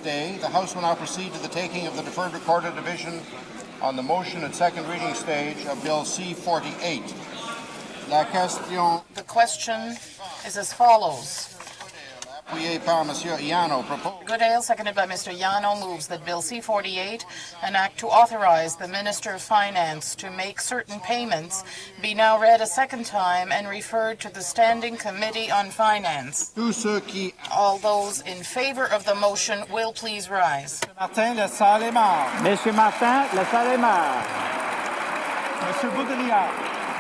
The House will now proceed to the taking of the deferred recorded division on the motion at second reading stage of Bill C-48. The question is as follows. Goodale, seconded by Mr. Yano, moves that Bill C-48, an act to authorize the Minister of Finance to make certain payments, be now read a second time and referred to the Standing Committee on Finance. All those in favor of the motion will please rise. Martin, le salle est mort. Monsieur Martin, le salle est mort. Monsieur Boudria.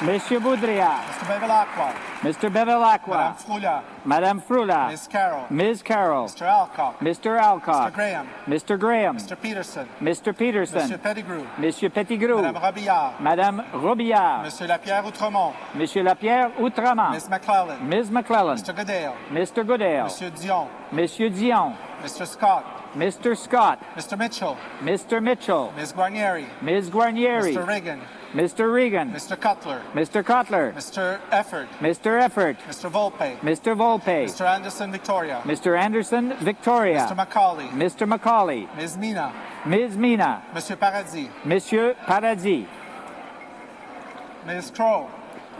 Monsieur Boudria. Mr. Bevilacqua. Mr. Bevilacqua. Madame Froula. Madame Froula. Miss Carroll. Ms. Carroll. Mr. Alcock. Mr. Alcock. Mr. Graham. Mr. Graham. Mr. Peterson. Mr. Peterson. Monsieur Pettigrew. Monsieur Pettigrew. Madame Robillard. Madame Robillard. Monsieur Lapierre Outremont. Monsieur Lapierre Outremont. Miss McClellan. Ms. McClellan. Mr. Goodale. Mr. Goodale. Monsieur Dion. Monsieur Dion. Mr. Scott. Mr. Scott. Mr. Mitchell. Mr. Mitchell. Ms. Guarnieri. Ms. Guarnieri. Mr. Reagan. Mr. Regan. Mr. Cutler. Mr. Cutler. Mr. Efford. Mr. Efford. Mr. Volpe. Mr. Volpe. Mr. Anderson Victoria. Mr. Anderson Victoria. Mr. Macaulay. Mr. Macaulay. Ms. Mina. Ms. Mina. Monsieur Paradis. Monsieur Paradis. Ms. Crow.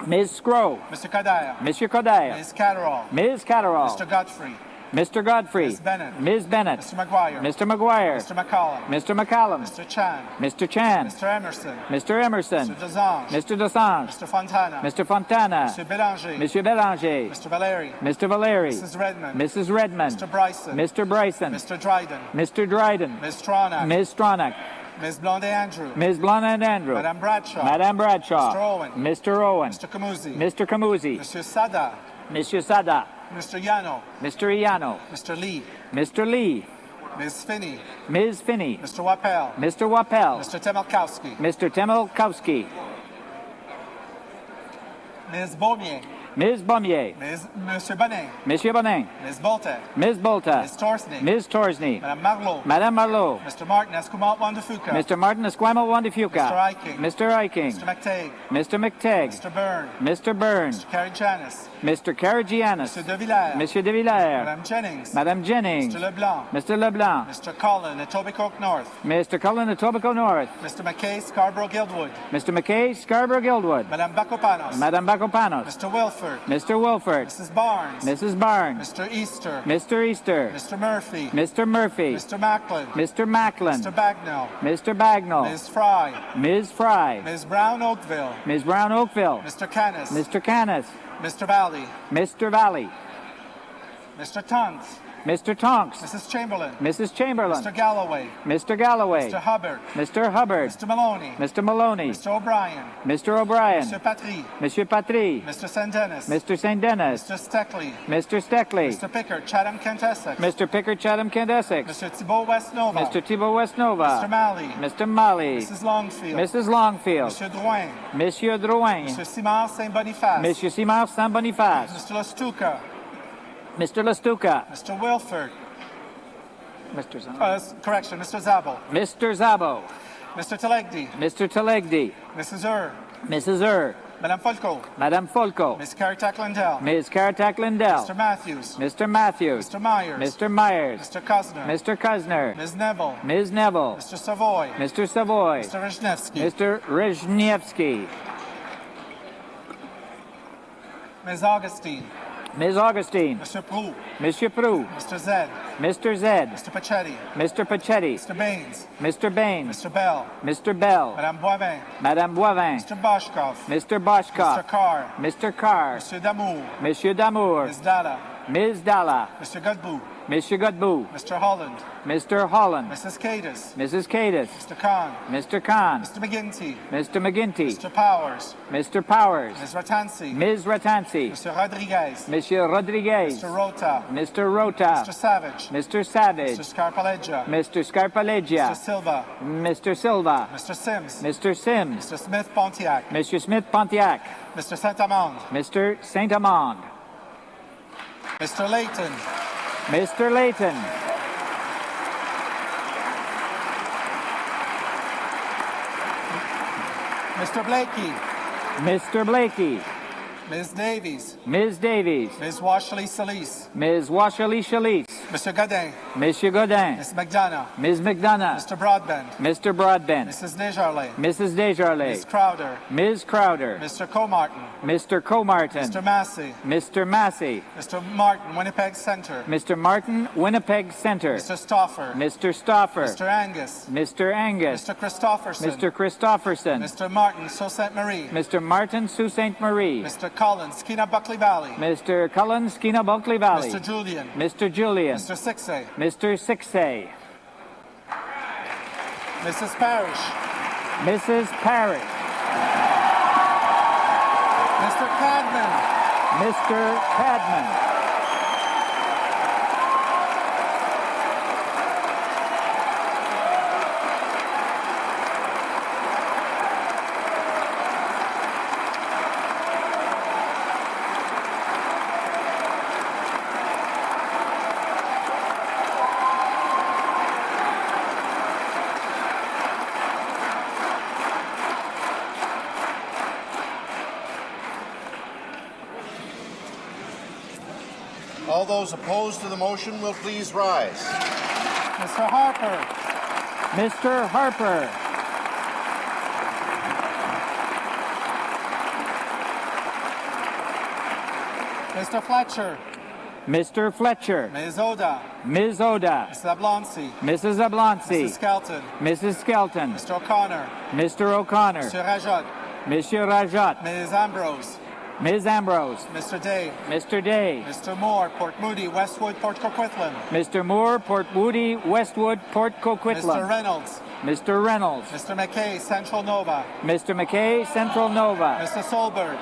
Ms. Scrow. Mr. Coderre. Monsieur Coderre. Ms. Catterall. Ms. Catterall. Mr. Godfrey. Mr. Godfrey. Ms. Bennett. Ms. Bennett. Mr. McGuire. Mr. McGuire. Mr. McCallum. Mr. McCallum. Mr. Chan. Mr. Chan. Mr. Emerson. Mr. Emerson. Mr. Desange. Mr. Desange. Mr. Fontana. Mr. Fontana. Mr. Bélanger. Monsieur Bélanger. Mr. Valeri. Mr. Valeri. Mrs. Redmond. Mrs. Redmond. Mr. Bryson. Mr. Bryson. Mr. Dryden. Mr. Dryden. Ms. Stronach. Ms. Stronach. Ms. Blondet Andrew. Ms. Blondet Andrew. Madame Bradshaw. Madame Bradshaw. Mr. Owen. Mr. Owen. Mr. Camusi. Mr. Camusi. Monsieur Sada. Monsieur Sada. Mr. Yano. Mr. Iano. Mr. Lee. Mr. Lee. Ms. Finney. Ms. Finney. Mr. Wappel. Mr. Wappel. Mr. Temelkowski. Mr. Temelkowski. Ms. Beaumier. Ms. Beaumier. Monsieur Bonin. Monsieur Bonin. Ms. Bolta. Ms. Bolta. Ms. Torsney. Ms. Torsney. Madame Marleau. Madame Marleau. Mr. Martin Esquimalt-Wandafuca. Mr. Martin Esquimalt-Wandafuca. Mr. Eiking. Mr. Eiking. Mr. McTague. Mr. McTague. Mr. Byrne. Mr. Byrne. Mr. Caragianis. Mr. Caragianis. Mr. De Villers. Monsieur De Villers. Madame Jennings. Madame Jennings. Mr. Leblanc. Mr. Leblanc. Mr. Collin, Etobicoke North. Mr. Cullen, Etobicoke North. Mr. McKay, Scarborough Guildwood. Mr. McKay, Scarborough Guildwood. Madame Bacopanos. Madame Bacopanos. Mr. Wilford. Mr. Wilford. Mrs. Barnes. Mrs. Barnes. Mr. Easter. Mr. Easter. Mr. Murphy. Mr. Murphy. Mr. Macklin. Mr. Macklin. Mr. Bagnall. Mr. Bagnall. Ms. Fry. Ms. Fry. Ms. Brown Oakville. Ms. Brown Oakville. Mr. Canis. Mr. Canis. Mr. Valley. Mr. Valley. Mr. Tonks. Mr. Tonks. Mrs. Chamberlain. Mrs. Chamberlain. Mr. Galloway. Mr. Galloway. Mr. Hubbard. Mr. Hubbard. Mr. Maloney. Mr. Maloney. Mr. O'Brien. Mr. O'Brien. Mr. Patry. Monsieur Patry. Mr. St. Dennis. Mr. St. Dennis. Mr. Steckley. Mr. Steckley. Mr. Pickard, Chatham, Kent Essex. Mr. Pickard, Chatham, Kent Essex. Mr. Thibault, West Nova. Mr. Thibault, West Nova. Mr. Malley. Mr. Malley. Mrs. Longfield. Mrs. Longfield. Monsieur Drouin. Monsieur Drouin. Mr. Simard, Saint Boniface. Monsieur Simard, Saint Boniface. Mr. Lastuca. Mr. Lastuca. Mr. Wilford. Mr. Zabo. Correction, Mr. Zabo. Mr. Zabo. Mr. Telegdi. Mr. Telegdi. Mrs. Mrs. Madame Folco. Madame Folco. Ms. Caratak Lindell. Ms. Caratak Lindell. Mr. Matthews. Mr. Matthews. Mr. Myers. Mr. Myers. Mr. Kusner. Mr. Kusner. Ms. Neville. Ms. Neville. Mr. Savoy. Mr. Savoy. Mr. Rezhnevsky. Mr. Rezhnevsky. Ms. Augustine. Ms. Augustine. Mr. Proux. Monsieur Proux. Mr. Zed. Mr. Zed. Mr. Pachetti. Mr. Pachetti. Mr. Baines. Mr. Baines. Mr. Bell. Mr. Bell. Madame Boivin. Madame Boivin. Mr. Boschkoff. Mr. Boschkoff. Mr. Carr. Mr. Carr. Monsieur Damour. Monsieur Damour. Ms. Dalla. Ms. Dalla. Mr. Godbout. Monsieur Godbout. Mr. Holland. Mr. Holland. Mrs. Cadis. Mrs. Cadis. Mr. Khan. Mr. Khan. Mr. McGinty. Mr. McGinty. Mr. Powers. Mr. Powers. Ms. Ratansi. Ms. Ratansi. Mr. Rodriguez. Monsieur Rodriguez. Mr. Rota. Mr. Rota. Mr. Savage. Mr. Savage. Mr. Scarpaleggia. Mr. Scarpaleggia. Mr. Silva. Mr. Silva. Mr. Sims. Mr. Sims. Mr. Smith Pontiac. Mr. Smith Pontiac. Mr. Saint-Amand. Mr. Saint-Amand. Mr. Layton. Mr. Layton. Mr. Blakey. Mr. Blakey. Ms. Davies. Ms. Davies. Ms. Washley Solis. Ms. Washley Chalice. Mr. Godin. Monsieur Godin, Ms. McDonough, Ms. McDonough, Mr. Broadbent, Mr. Broadbent, Mrs. Desjardins, Mrs. Desjardins, Ms. Crowder, Ms. Crowder, Mr. Comartin, Mr. Comartin, Mr. Massey, Mr. Massey, Mr. Martin, Winnipeg Centre, Mr. Martin, Winnipeg Centre, Mr. Stauffer, Mr. Stauffer, Mr. Angus, Mr. Angus, Mr. Christopherson, Mr. Christopherson, Mr. Martin, Sault Ste. Marie, Mr. Martin, Sault Ste. Marie, Mr. Collins, Skeena Buckley Valley, Mr. Cullen, Skeena Bulkley Valley, Mr. Julian, Mr. Julian, Mr. Sixay, Mr. Sixay, Mrs. Parrish, Mrs. Parrish, Mr. Cadman, Mr. Cadman, All those opposed to the motion will please rise. Mr. Harper, Mr. Harper, Mr. Fletcher, Mr. Fletcher, Ms. Oda, Ms. Oda, Mrs. Abloncy, Mrs. Abloncy, Mrs. Skelton, Mrs. Skelton, Mr. O'Connor, Mr. O'Connor, Mr. Rajat, Monsieur Rajat, Ms. Ambrose, Ms. Ambrose, Mr. Day, Mr. Day, Mr. Moore, Port Moody, Westwood, Port Coquitlam, Mr. Moore, Port Moody, Westwood, Port Mr. Coquitlam, Reynolds, Mr. Reynolds, Mr. McKay, Central Nova, Mr. McKay, Central Nova, Mr. Solberg,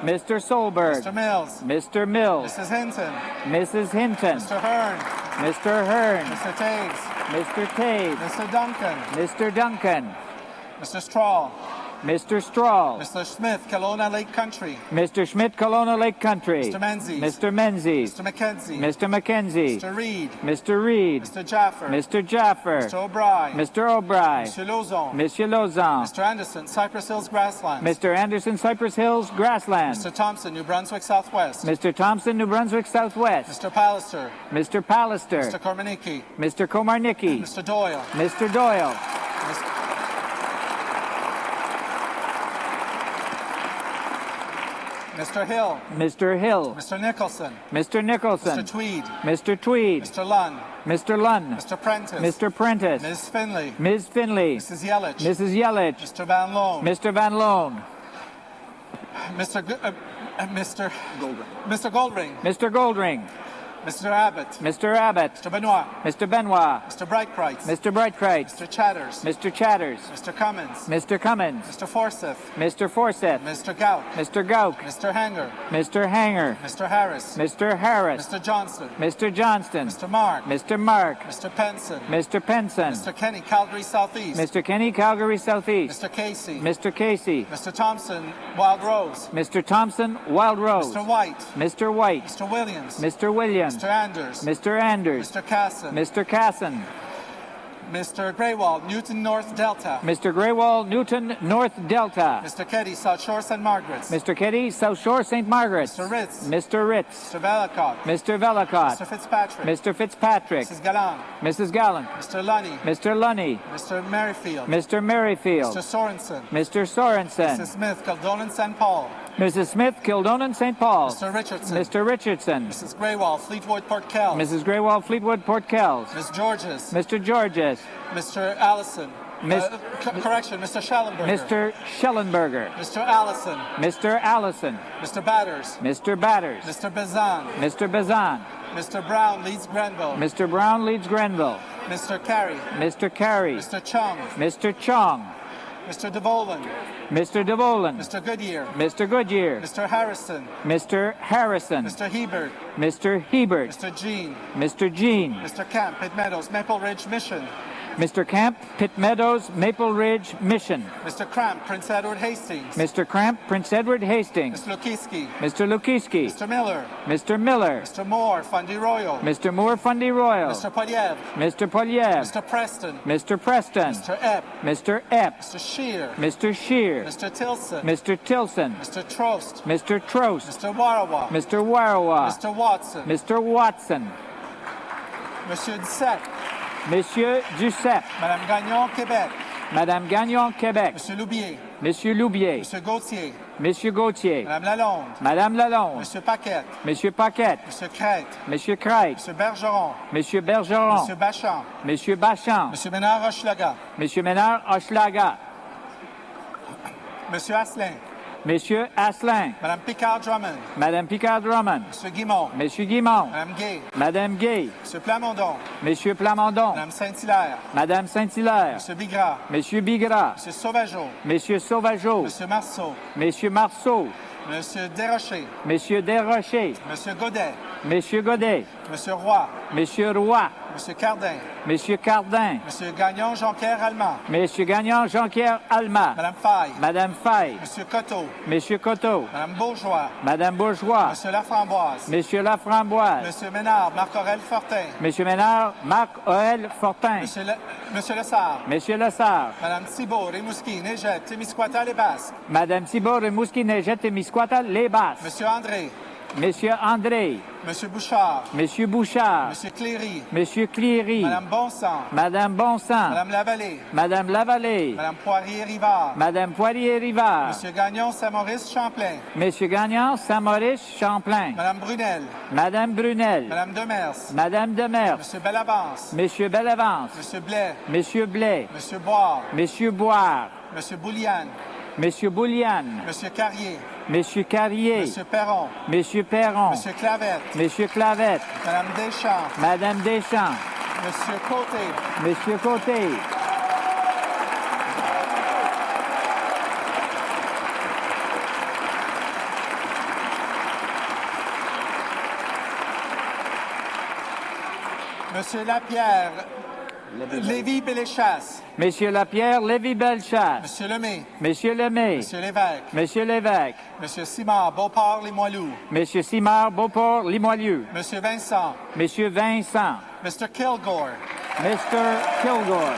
Mr. Solberg, Mr. Mills, Mr. Mills, Mrs. Hinton, Mrs. Hinton, Mr. Hearn, Mr. Hearn, Mr. Taves, Mr. Taves, Mr. Duncan, Mr. Duncan, Mr. Strahl, Mr. Strahl, Mr. Smith, Kelowna Lake Country, Mr. Schmidt, Kelowna Lake Country, Mr. Menzies, Mr. Menzies, Mr. McKenzie, Mr. McKenzie, Mr. Reid, Mr. Reid, Mr. Jaffer, Mr. Jaffer, Mr. O'Brien, Mr. O'Brien, Mr. Lozon, Monsieur Lauzon, Mr. Anderson, Cypress Hills Grasslands, Mr. Anderson, Cypress Hills, Grassland, Mr. Thompson, New Brunswick Southwest, Mr. Thompson, New Brunswick Southwest, Mr. Pallister, Mr. Pallister, Mr. Kormanicki, Mr. Komarnicki, Mr. Doyle, Mr. Doyle, Mr. Hill, Mr. Hill, Mr. Nicholson, Mr. Nicholson, Mr. Tweed, Mr. Tweed, Mr. Lunn, Mr. Lunn, Mr. Prentice, Mr. Prentice, Ms. Finley, Ms. Finley, Mrs. Yelich, Mrs. Yelich, Mr. Van Loan, Mr. Van Loan, Mr. Goldring, Mr. Goldring, Mr. Abbott, Mr. Abbott, Mr. Benoit, Mr. Benoit, Mr. Brightprice, Mr. Brightcrite, Mr. Chatters, Mr. Chatters, Mr. Cummins, Mr. Cummins, Mr. Forsyth, Mr. Forsyth, Mr. Gauck, Mr. Gauck, Mr. Hanger, Mr. Hanger, Mr. Harris, Mr. Harris, Mr. Johnston, Mr. Johnston, Mr. Mark, Mr. Mark, Mr. Penson, Mr. Penson, Mr. Kenny, Calgary Southeast, Mr. Kenny, Calgary Southeast, Mr. Casey, Mr. Casey, Mr. Thompson, Wild Rose, Mr. Thompson, Wild Rose, Mr. White, Mr. White, Mr. Williams, Mr. Williams, Mr. Anders, Mr. Anders, Mr. Casson, Mr. Casson, Mr. Greywald, Newton North Delta, Mr. Greywall, Newton, North Delta, Mr. Keddy, South Shore St. Margaret's, Mr. Keddy, South Shore, St. Margaret's, Mr. Ritz, Mr. Ritz, Mr. Velicott, Mr. Velicott, Mr. Fitzpatrick, Mr. Fitzpatrick, Mrs. Gallant, Mrs. Gallant, Mr. Lunny, Mr. Lunny, Mr. Merrifield, Mr. Merrifield, Mr. Sorensen, Mr. Sorensen, Mrs. Smith, Kildonan, St. Paul, Mrs. Smith, Kildonan, St. Paul, Mr. Richardson, Mr. Richardson, Mrs. Greywall, Fleetwood, Port Kells, Mrs. Greywall, Fleetwood, Port Kells, Ms. Georges, Mr. Georges, Mr. Allison, Miss- correction, Mr. Schellenberger, Mr. Schellenberger, Mr. Allison, Mr. Allison, Mr. Batters, Mr. Batters, Mr. Bazan, Mr. Bazan, Mr. Brown, Leeds Grenville, Mr. Brown, Leeds Grenville, Mr. Carey, Mr. Carey, Mr. Chung, Mr. Chong, Mr. DeVolan, Mr. DeVolan, Mr. Goodyear, Mr. Goodyear, Mr. Harrison, Mr. Harrison, Mr. Hebert, Mr. Hebert, Mr. Jean, Mr. Jean, Mr. Camp, Pitt Meadows, Maple Ridge Mission, Mr. Camp, Pitt Meadows, Maple Ridge, Mission, Mr. Cramp, Prince Edward Hastings, Mr. Cramp, Prince Edward Hastings, Mr. Lukiski, Mr. Lukiski, Mr. Miller, Mr. Miller, Mr. Moore, Fundy Royal, Mr. Moore Fundy Royal, Mr. Poliev, Mr. Poliev, Mr. Preston, Mr. Preston, Mr. Epp, Mr. Epps, Mr. Shear, Mr. Shear, Mr. Tilson, Mr. Tilson, Mr. Trost, Mr. Trost, Mr. Warawa, Mr. Warawa, Mr. Watson, Mr. Watson, Monsieur Duceppe. Monsieur Duceppe. Madame Gagnon, Québec. Madame Gagnon, Québec. Monsieur Loubier. Monsieur Loubier. Monsieur Gauthier. Monsieur Gauthier. Madame Lalonde. Madame Lalonde. Monsieur Paquette. Monsieur Paquette. Monsieur Crête. Monsieur Crête. Monsieur Bergeron. Monsieur Bergeron. Monsieur Bachand. Monsieur Bachand. Monsieur Ménard-Hochelaga. Monsieur Ménard-Hochelaga. Monsieur Asselin. Monsieur Asselin. Madame Picard-Drummond. Madame Picard-Drummond. Monsieur Guimont. Monsieur Guimont. Madame Gay. Madame Gay. Monsieur Plamondon. Monsieur Plamondon. Madame Saint-Hilaire. Madame Saint-Hilaire. Monsieur Bigras. Monsieur Bigras. Monsieur Sauvageau. Monsieur Sauvageau. Monsieur Marceau. Monsieur Marceau. Monsieur Desrochers. Monsieur Desrochers. Monsieur Godet. Monsieur Godet. Monsieur Roy. Monsieur Roy. Monsieur Cardin. Monsieur Cardin. Monsieur Gagnon Jean-Pierre Allemand. Monsieur Gagnon Jean-Pierre Allemand. Madame Faye. Madame Faye. Monsieur Coteau. Monsieur Coteau. Madame Bourgeois. Madame Bourgeois. Monsieur Laframboise. Monsieur Laframboise. Monsieur Ménard Marc-Aurèle Fortin. Monsieur Ménard Marc-Aurèle Fortin. Monsieur Lessard. Monsieur Lessard. Madame Thibault, Rimouski, Négette, Témiscouata, Les Basques. Madame Thibault, Rimouski, Négette, Témiscouata, Les Basses. Monsieur André. Monsieur André. Monsieur Bouchard. Monsieur Bouchard. Monsieur Cléry. Monsieur Cléry. Madame Bonsang. Madame Bonsang. Madame Lavallée. Madame Lavallée. Madame Poirier-Rivard. Madame Poirier-Rivard. Monsieur Gagnon Saint-Maurice Champlain. Monsieur Gagnon Saint-Maurice Champlain. Madame Brunel. Madame Brunel. Madame Demers. Madame Demers. Monsieur Bellavance. Monsieur Bellavance. Monsieur Blais. Monsieur Blais. Monsieur Boire. Monsieur Boire. Monsieur Bouliane. Monsieur Bouliane. Monsieur Carrier. Monsieur Carrier. Monsieur Perron. Monsieur Perron. Monsieur Clavette. Monsieur Clavette. Madame Deschamps. Madame Deschamps. Monsieur Côté. Monsieur Côté. Monsieur Lapierre. Lévis-Bellechasse. Monsieur Lapierre, Lévis-Bellechasse. Monsieur Lemay. Monsieur Lemay. Monsieur Lévesque. Monsieur Lévesque. Monsieur Simard, Beauport-les-Moilous. Monsieur Simard, Beauport, Limoilieu. Monsieur Vincent. Monsieur Vincent. Mr. Kilgore. Mr. Kilgore.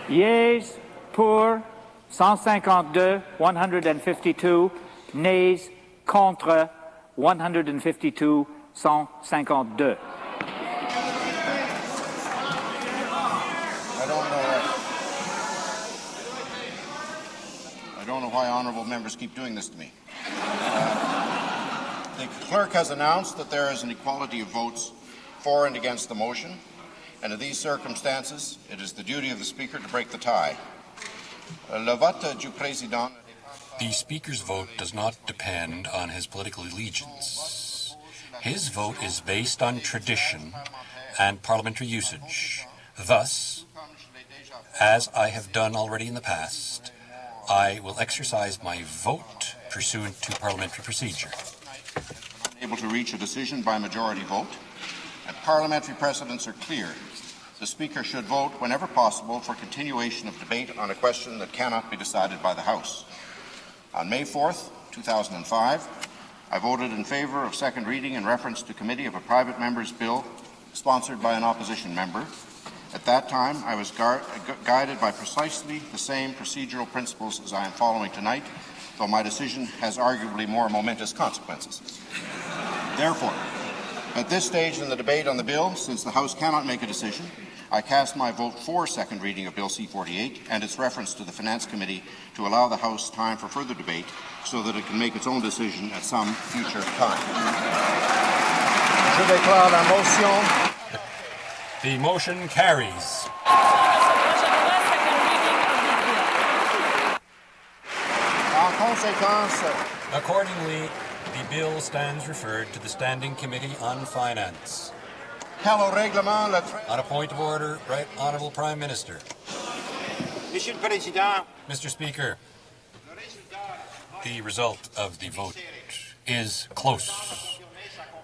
Yeas pour 152, 152. Nays contre 152, 152. I don't know why honourable members keep doing this to me. The clerk has announced that there is an equality of votes for and against the motion, and in these circumstances, it is the duty of the Speaker to break the tie. Le vote du président. The Speaker's vote does not depend on his political allegiance. His vote is based on tradition and parliamentary usage. Thus, as I have done already in the past, I will exercise my vote pursuant to parliamentary procedure. Able to reach a decision by majority vote, and parliamentary precedents are clear. The Speaker should vote whenever possible for continuation of debate on a question that cannot be decided by the House. On May 4th, 2005, I voted in favour of second reading in reference to committee of a private member's bill sponsored by an opposition member. At that time, I was guided by precisely the same procedural principles as I am following tonight, though my decision has arguably more momentous consequences. Therefore, at this stage in the debate on the bill, since the House cannot make a decision, I cast my vote for second reading of Bill C-48 and its reference to the Finance Committee to allow the House time for further debate so that it can make its own decision at some future time. Je déclare la motion. The motion carries. En conséquence, Accordingly, the bill stands referred to the Standing Committee on Finance. quel au règlement, On a point of order, Right Honourable Prime Minister. Monsieur le Président. Mr. Speaker, the result of the vote is close,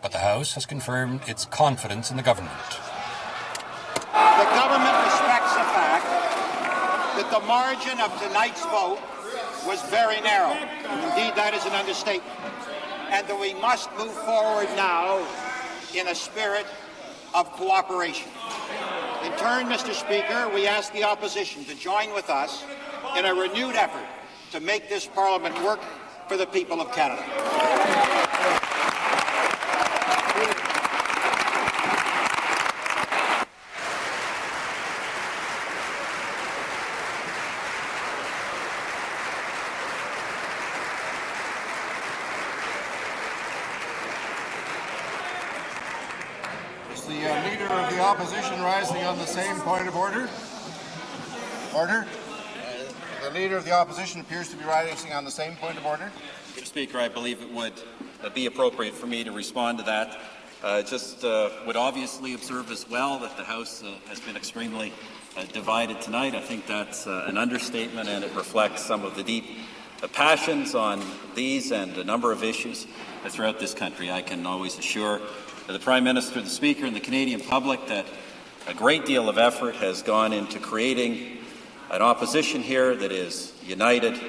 but the House has confirmed its confidence in the government. The government respects the fact that the margin of tonight's vote was very narrow. Indeed, that is an understatement. And that we must move forward now in a spirit of cooperation. In turn, Mr. Speaker, we ask the opposition to join with us in a renewed effort to make this Parliament work for the people of Canada. Is the Leader of the Opposition rising on the same point of order? Order? The Leader of the Opposition appears to be rising on the same point of order. Mr. Speaker, I believe it would be appropriate for me to respond to that. Would obviously observe as well that the House has been extremely divided tonight. I think that's an understatement, and it reflects some of the deep passions on these and a number of issues throughout this country. I can always assure the Prime Minister, the Speaker, and the Canadian public that a great deal of effort has gone into creating an opposition here that is united,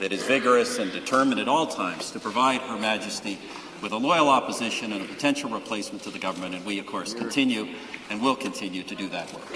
that is vigorous and determined at all times to provide Her Majesty with a loyal opposition and a potential replacement to the government, and we, of course, continue and will continue to do that work.